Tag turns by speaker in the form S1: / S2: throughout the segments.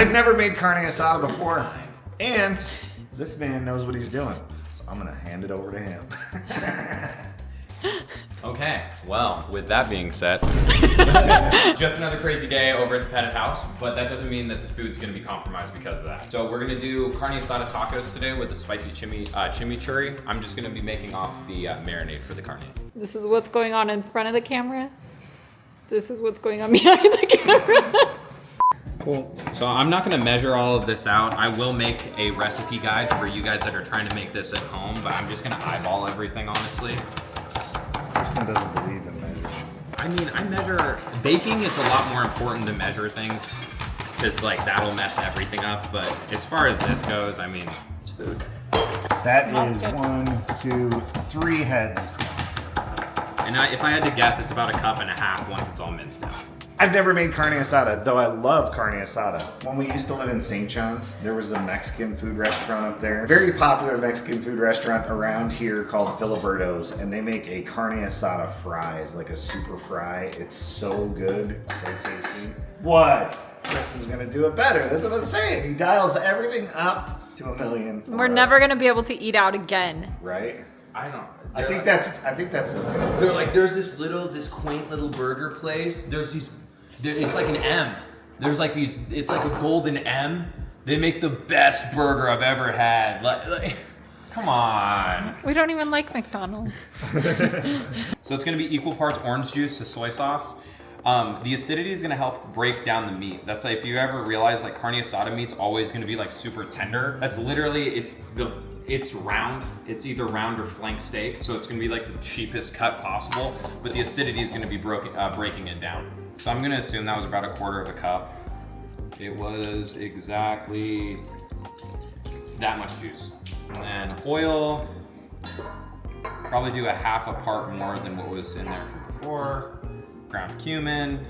S1: I've never made carne asada before, and this man knows what he's doing. So I'm gonna hand it over to him.
S2: Okay, well, with that being said, just another crazy day over at the Pettit House, but that doesn't mean that the food's gonna be compromised because of that. So we're gonna do Carne Asada Tacos today with the spicy chimichurri. I'm just gonna be making off the marinade for the carne.
S3: This is what's going on in front of the camera. This is what's going on behind the camera.
S2: Cool. So I'm not gonna measure all of this out. I will make a recipe guide for you guys that are trying to make this at home, but I'm just gonna eyeball everything, honestly.
S1: Kristen doesn't believe in measuring.
S2: I mean, I measure, baking, it's a lot more important to measure things, because like that'll mess everything up, but as far as this goes, I mean, it's food.
S1: That is 1, 2, 3 heads of stuff.
S2: And if I had to guess, it's about 1.5 cups once it's all minced down.
S1: I've never made carne asada, though I love carne asada. When we used to live in St. John's, there was a Mexican food restaurant up there. A very popular Mexican food restaurant around here called Filiberto's, and they make a carne asada fries, like a super fry. It's so good, it's so tasty. What? Kristen's gonna do it better, that's what I'm saying. He dials everything up to 1,000,000 for
S3: We're
S1: us.
S3: never gonna be able to eat out again.
S1: Right?
S2: I don't.
S1: I think that's his name.
S4: They're like, there's this quaint little burger place. It's like an M. There's like these, it's like a golden M. They make the best burger I've ever had. Like come on.
S3: We don't even like McDonald's.
S2: So it's gonna be equal parts orange juice to soy sauce. The acidity is gonna help break down the meat. That's like, if you ever realize like carne asada meat's always gonna be like super tender. That's literally, it's round. It's either round or flank steak, so it's gonna be like the cheapest cut possible, but the acidity is gonna be breaking it down. So I'm gonna assume that was about 1/4 cup. It was exactly that much juice. And then oil, probably do 1/2 part more than what was in there from before. Ground cumin.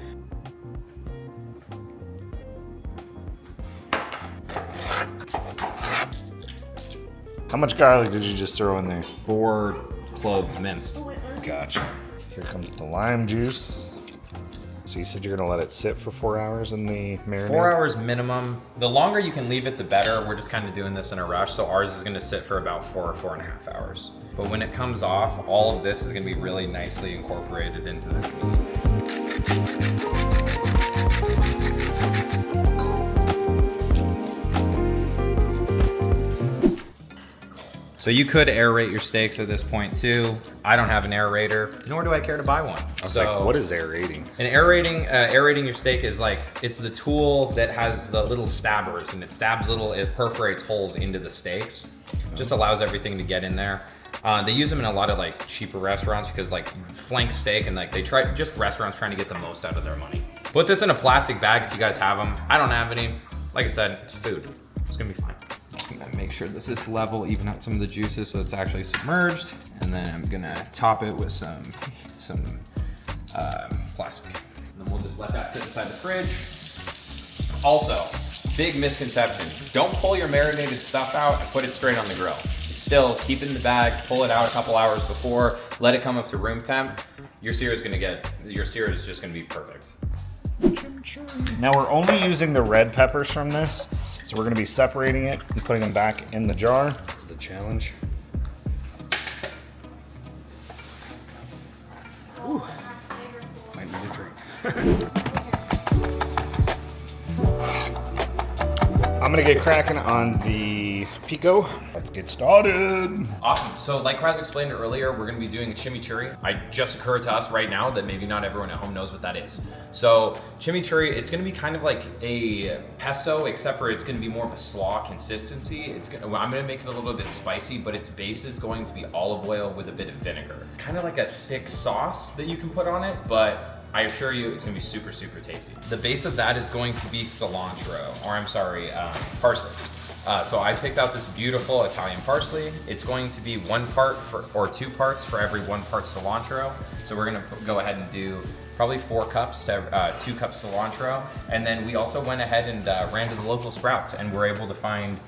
S1: How much garlic did you just throw in there?
S2: 4 cloves minced.
S1: Gotcha. Here comes the lime juice. So you said you're gonna let it sit for 4 hours in the marinade?
S2: 4 hours minimum. The longer you can leave it, the better. We're just kind of doing this in a rush, so ours is gonna sit for about 4 or 4.5 hours. But when it comes off, all of this is gonna be really nicely incorporated into this meat. So you could aerate your steaks at this point too. I don't have an aerator, nor do I care to buy one.
S1: I was like, what is aerating?
S2: And aerating your steak is like, it's the tool that has the little stabbers, and it perforates holes into the steaks. Just allows everything to get in there. They use them in a lot of like cheaper restaurants because like flank steak and like restaurants trying to get the most out of their money. Put this in a plastic bag if you guys have them. I don't have any. Like I said, it's food. It's gonna be fine. Just gonna make sure this is level, even out some of the juices so it's actually submerged. And then I'm gonna top it with some plastic. And then we'll just let that sit inside the fridge. Also, big misconception. Don't pull your marinated stuff out and put it straight on the grill. Still, keep it in the bag, pull it out a couple hours before, let it come up to room temp. Your sear is just gonna be perfect.
S1: Now we're only using the red peppers from this, so we're gonna be separating it and putting them back in the jar. The challenge. Ooh, might need a drink. I'm gonna get cracking on the pico. Let's get started.
S2: Awesome. So like Kraz explained earlier, we're gonna be doing a chimichurri. It just occurred to us right now that maybe not everyone at home knows what that is. So chimichurri, it's gonna be kind of like a pesto, except for it's gonna be more of a slaw consistency. I'm gonna make it a little bit spicy, but its base is going to be olive oil with a bit of vinegar. Kind of like a thick sauce that you can put on it, but I assure you it's gonna be super, super tasty. The base of that is going to be parsley. So I picked out this beautiful Italian parsley. It's going to be 1 part or 2 parts for every 1 part cilantro. So we're gonna go ahead and do probably 4 cups to 2 cups cilantro. And then we also went ahead and ran to the local Sprouts and were able to find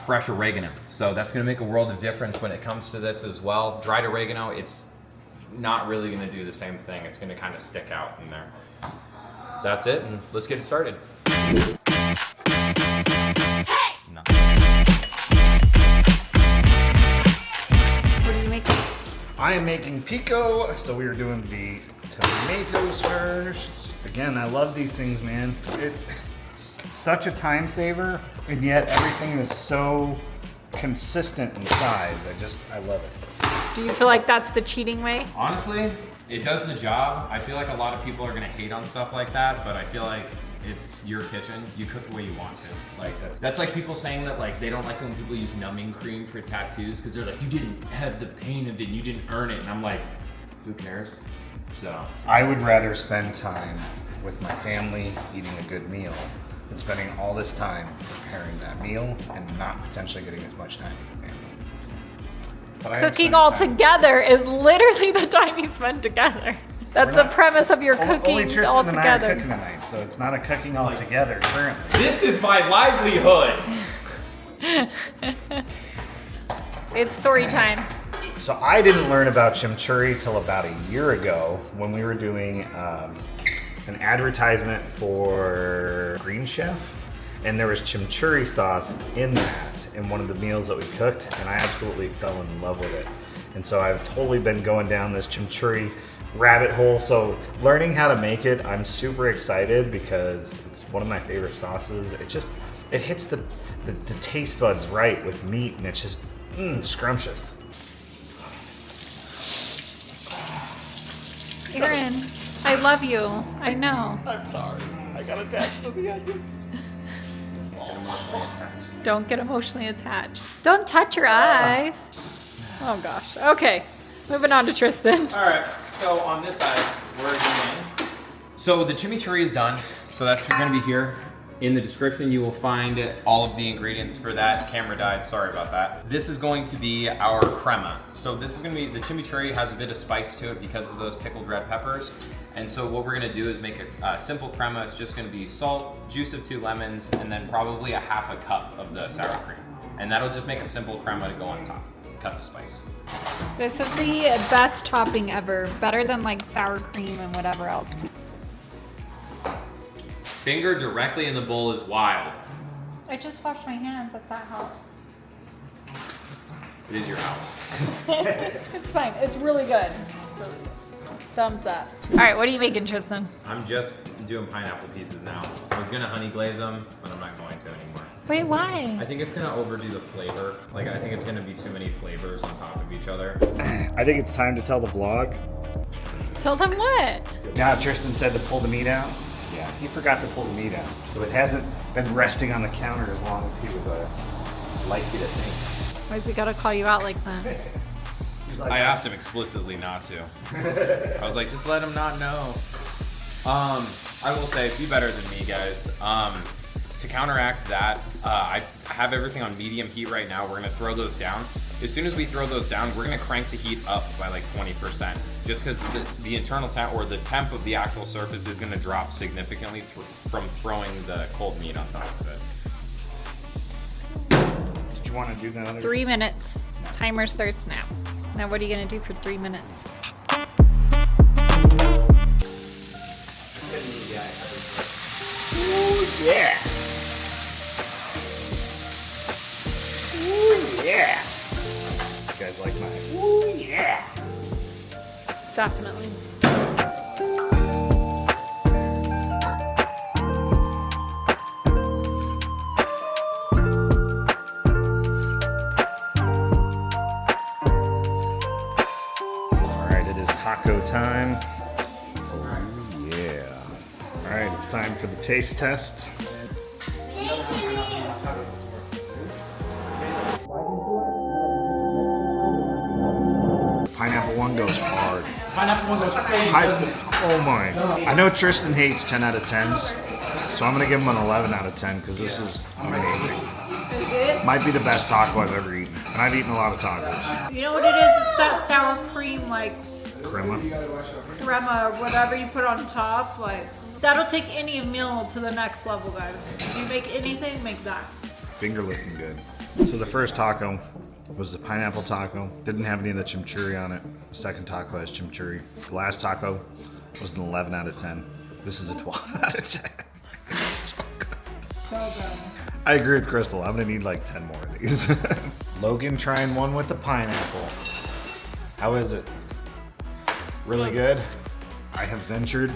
S2: fresh oregano. So that's gonna make a world of difference when it comes to this as well. Dried oregano, it's not really gonna do the same thing. It's gonna kind of stick out in there. That's it, and let's get it started.
S1: I am making pico, so we are doing the tomatoes first. Again, I love these things, man. It's such a time saver, and yet everything is so consistent in size. I love it.
S3: Do you feel like that's the cheating way?
S2: Honestly, it does the job. I feel like a lot of people are gonna hate on stuff like that, but I feel like it's your kitchen. You cook the way you want to. Like that's like people saying that like they don't like when people use numbing cream for tattoos because they're like, you didn't have the pain of it, you didn't earn it. And I'm like, who cares? So
S1: I would rather spend time with my family eating a good meal than spending all this time preparing that meal and not potentially getting as much time with the family. But I am
S3: Cooking
S1: spending
S3: all
S1: time-
S3: together is literally the time you spend together. That's
S1: We're
S3: the
S1: not-
S3: premise of your
S1: Only
S3: cooking
S1: Tristan
S3: all
S1: and I are
S3: together.
S1: cooking tonight, so it's not a cooking all together currently.
S2: this is my livelihood.
S3: It's story time.
S1: So I didn't learn about chimichurri till about a year ago when we were doing an advertisement for Green Chef, and there was chimichurri sauce in that in one of the meals that we cooked, and I absolutely fell in love with it. And so I've totally been going down this chimichurri rabbit hole. So learning how to make it, I'm super excited because it's one of my favorite sauces. It hits the taste buds right with meat, and it's just scrumptious.
S3: Aaron, I love you. I know.
S1: I'm sorry. I got attached to the onions.
S3: Don't get emotionally attached. Don't touch your eyes. Oh gosh. Okay. Moving on to Tristan.
S2: All right, so on this side, we're doing. So the chimichurri is done. So that's going to be here. In the description, you will find all of the ingredients for that. Camera died, sorry about that. This is going to be our crema. So this is going to be, the chimichurri has a bit of spice to it because of those pickled red peppers. And so what we're going to do is make a simple crema. It's just going to be salt, juice of 2 lemons, and then probably a half a cup of the sour cream. And that'll just make a simple crema to go on top. Cut the spice.
S3: This is the best topping ever. Better than like sour cream and whatever else.
S2: Finger directly in the bowl is wild.
S3: I just washed my hands if that helps.
S2: It is your house.
S3: It's fine. It's really good. Really good. Thumbs up. All right, what are you making, Tristan?
S2: I'm just doing pineapple pieces now. I was gonna honey glaze them, but I'm not going to anymore.
S3: Wait,
S2: I
S3: why?
S2: think it's gonna overdo the flavor. Like, I think it's gonna be too many flavors on top of each other.
S1: I think it's time to tell the vlog.
S3: Tell them what?
S1: Now Tristan said to pull the meat out. Yeah, he forgot to pull the meat out. So it hasn't been resting on the counter as long as he would like you to think.
S3: Why has he gotta call you out like that?
S1: He's like,
S2: I asked him explicitly not to. I was like, just let him not know. I will say, be better than me, guys. To counteract that, I have everything on medium heat right now. We're gonna throw those down. As soon as we throw those down, we're gonna crank the heat up by like 20%. Just because the internal temp or the temp of the actual surface is gonna drop significantly from throwing the cold meat on top of it.
S1: did you want to do the other?
S3: 3 minutes. Timer starts now. Now what are you gonna do for 3 minutes?
S1: Ooh, yeah. Ooh, yeah. You guys like my ooh, yeah.
S3: Definitely.
S1: All right, it is taco time. Oh, yeah. All right, it's time for the taste test. Pineapple one goes hard.
S4: Pineapple one goes crazy.
S1: Oh my. I know Tristan hates 10 out of 10s, so I'm going to give him an 11 out of 10 because this is amazing. Might be the best taco I've ever eaten. And I've eaten a lot of tacos.
S3: You know what it is? It's that sour cream, like
S1: Crema.
S3: crema or whatever you put on top. Like that'll take any meal to the next level, guys. If you make anything, make that.
S1: Finger looking good. So the first taco was the pineapple taco. Didn't have any of the chimichurri on it. The second taco has chimichurri. The last taco was an 11 out of 10. This is a 12 out of 10. So good.
S3: So good.
S1: I agree with Crystal. I'm gonna need like 10 more of these. Logan trying one with the pineapple. How is it? Really good. I have ventured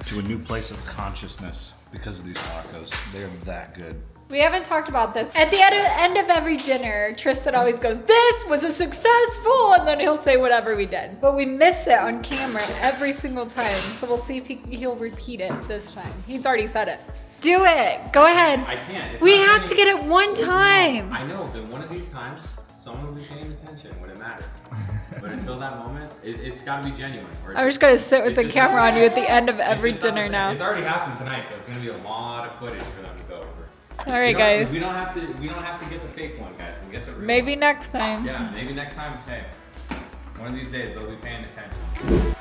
S1: to a new place of consciousness because of these tacos. They're that good.
S3: We haven't talked about this. At the end of every dinner, Tristan always goes, "This was a successful," and then he'll say whatever we did. But we miss it on camera every single time. So we'll see if he'll repeat it this time. He's already said it. Do it. Go ahead.
S2: I can't. It's
S3: We
S2: not
S3: have to
S2: genuine.
S3: get it one time.
S2: I know, but one of these times, someone will be paying attention when it matters. But until that moment, it's got to be genuine. Or
S3: I'm just gonna sit with
S2: it's
S3: the
S2: just
S3: camera
S2: not-
S3: on you at the end of
S2: it's
S3: every
S2: just not the
S3: dinner
S2: same.
S3: now.
S2: It's already happened tonight, so it's gonna be a lot of footage for them to go over.
S3: All right, guys.
S2: We don't have to get the fake one, guys. We get the real
S3: Maybe
S2: one.
S3: next time.
S2: Yeah, maybe next time. Hey, one of these days they'll be paying attention.